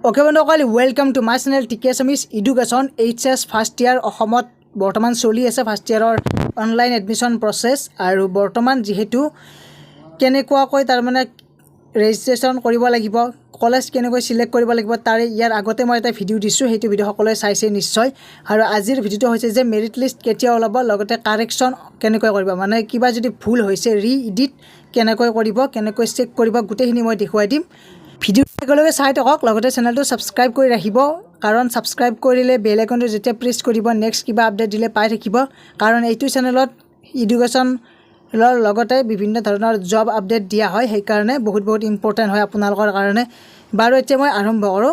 Okay, বন্ধুসকল welcome to my channel টিকে Assamese education HS first year অসমত বর্তমান চলি আছে ফার্স্ট ইয়াৰৰ অনলাইন এডমিশন প্ৰসেস আৰু বৰ্তমান যেহেতু কেনেকুৱাকৈ তাৰ মানে ৰেজিষ্ট্ৰেচন কৰিব লাগিব কলেজ কেনেকৈ সিলেক্ট কৰিব লাগিব তাৰে ইয়াৰ আগতে মই এটা ভিডিও দিছো হেতু ভিডিও সকলোৱে চাইছে নিশ্চয় আৰু আজিৰ ভিডিওটো হৈছে যে মেৰিট লিষ্ট কেতিয়া ওলাব লগতে কাৰেকচন কেনেকৈ কৰিব মানে কিবা যদি ভুল হৈছে ৰি এডিট কেনেকৈ কৰিব কেনেকৈ চেক কৰিব গুটেখিনি মই দেখুৱাই দিম ভিডিও একেলগে চাই থাকক লগতে চেনেলটো সাবস্ক্ৰাইব কৰি ৰাখিব কাৰণ সাবস্ক্ৰাইব কৰিলে বেল আইকনটো যেতিয়া প্ৰেছ কৰিব নেক্সট কিবা আপডেট দিলে পাই থাকিব কাৰণ এইটো চেনেলত এডুকেশন লগতে বিভিন্ন ধৰণৰ জব আপডেট দিয়া হয় সেই কাৰণে বহুত ইম্পৰ্টেন্ট হয় আপোনালোকৰ কাৰণে বাৰু এতিয়া মই আৰম্ভ কৰো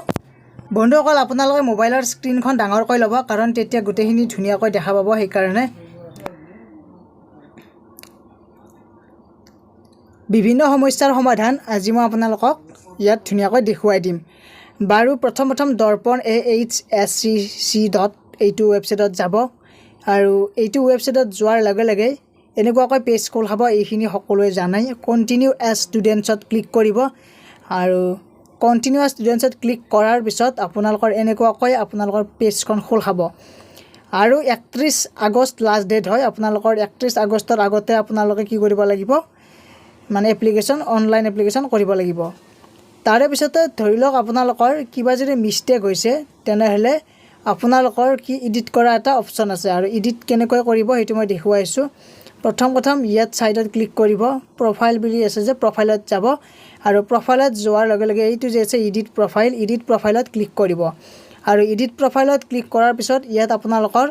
বন্ধুসকল আপোনালোকে মোবাইলৰ স্ক্ৰীনখন ডাঙৰ কৰি ল'ব কাৰণ তেতিয়া গুটেখিনি ধুনিয়াকৈ দেখা পাব সেই কাৰণে বিভিন্ন সমস্যাৰ সমাধান আজি মই আপোনালোকক ইয়াত ধুনিয়াকৈ দেখুৱাই দিম বাৰু প্ৰথম দৰ্পণ AHSEC এইটো ৱেবছাইটত যাব আৰু এইটো ৱেবছাইটত যোৱাৰ লগে এনেকুৱাকৈ পেজ খোল খাব এইখিনি সকলোৱে জানাই কন্টিনিউ এজ ষ্টুডেন্টছত ক্লিক কৰিব আৰু কন্টিনিউ এজ ষ্টুডেন্টছত ক্লিক কৰাৰ পিছত আপোনালোকৰ এনেকুৱাকৈ আপোনালোকৰ পেজখন খোল খাব আৰু 31 আগষ্ট লাষ্ট ডেট হয় আপোনালোকৰ 31 আগষ্টৰ আগতে আপোনালোকে কি কৰিব লাগিব মানে এপ্লিকেশন অনলাইন এপ্লিকেশন কৰিব লাগিব তাৰে পিছতে ধৰি লওক আপোনালোকৰ কিবা যদি মিস্টেক হৈছে তেনেহলে আপোনালোকৰ কি এডিট কৰা এটা অপচন আছে আৰু এডিট কেনেকৈ কৰিব হেতু মই দেখুৱাইছো প্ৰথম ইয়াত সাইডত ক্লিক কৰিব প্ৰফাইল বুলি আছে যে প্ৰফাইলত যাব আৰু প্ৰফাইলত যোৱাৰ লগে এইটো যে আছে এডিট প্ৰফাইলত ক্লিক কৰিব আৰু এডিট প্ৰফাইলত ক্লিক কৰাৰ পিছত ইয়াত আপোনালোকৰ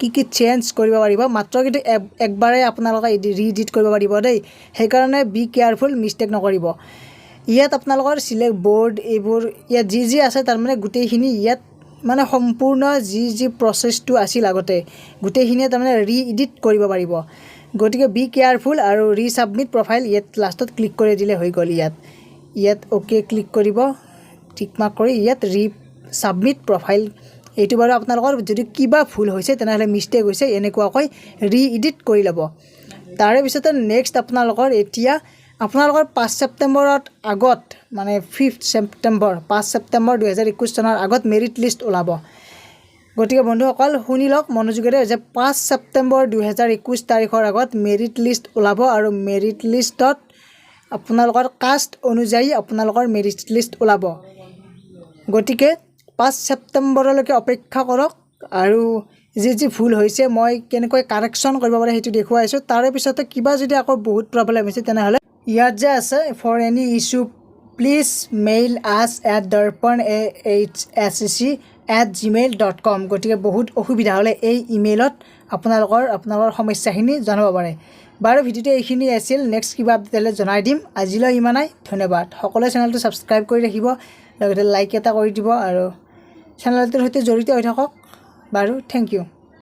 কি চেঞ্জ কৰিব পাৰিব মাত্ৰ কিন্তু একবাৰে আপোনালোকে ৰি-এডিট কৰিব পাৰিব দেই সেই কাৰণে বি কেয়াৰফুল মিস্টেক নকৰিব ইয়াত আপোনালোকৰ সিলেক্ট বোৰ্ড এইবোৰ ইয়াত যি আছে তাৰ মানে গুটেইখিনি ইয়াত মানে সম্পূৰ্ণ যি প্ৰসেসটো আছিল আগতে গুটেইখিনি তাৰ মানে ৰি-এডিট কৰিব পাৰিব গটিকে বি কেয়াৰফুল আৰু ৰি-সাবমিট প্ৰফাইল ইয়াত লাষ্টত ক্লিক কৰি দিলে হৈ গল ইয়াত ওকে ক্লিক কৰিব টিক মাৰ্ক কৰি ইয়াত ৰি-সাবমিট প্ৰফাইল এইটো বাৰু আপোনালোকৰ যদি কিবা ভুল হৈছে তেনেহলে মিস্টেক হৈছে এনেকুৱাকৈ ৰি-এডিট কৰি লব তাৰে পিছতে নেক্সট আপোনালোকৰ এতিয়া আপোনালোকৰ 5 ছেপ্টেম্বৰত আগত মানে 5 ছেপ্টেম্বৰ 2021 চনৰ আগত মেৰিট লিষ্ট ওলাব গটিকে বন্ধুসকল শুনি লওক মনোযোগেৰে যে 5 ছেপ্টেম্বৰ 2021 তাৰিখৰ আগত মেৰিট লিষ্ট ওলাব আৰু মেৰিট লিষ্টত আপোনালোকৰ কাষ্ট অনুযায়ী আপোনালোকৰ মেৰিট লিষ্ট ওলাব গটিকে 5 ছেপ্টেম্বৰলৈকে অপেক্ষা কৰক আৰু যি ভুল হৈছে মই কেনেকৈ কাৰেকচন কৰিব পাৰে হেতু দেখুৱাইছো তাৰে পিছতে কিবা যদি আকৌ বহুত প্ৰবলেম হৈছে তেনেহলে ইয়াত যে আছে for any issue please mail us at darpan ahsec@gmail.com গটিকে বহুত অসুবিধা হলে এই ইমেইলত আপোনালোকৰ সমস্যাখিনি জনাব পাৰে বাৰু ভিডিওটো এইখিনি আছিল নেক্সট কিবা আপডেট জনাই দিম আজিলৈ ইমানাই ধন্যবাদ সকলোৱে চেনেলটো সাবস্ক্ৰাইব কৰি ৰাখিব লগতে লাইক এটা কৰি দিব আৰু চেনেলটোৰ সৈতে জড়িত হৈ থাকক বাৰু থ্যাংক ইউ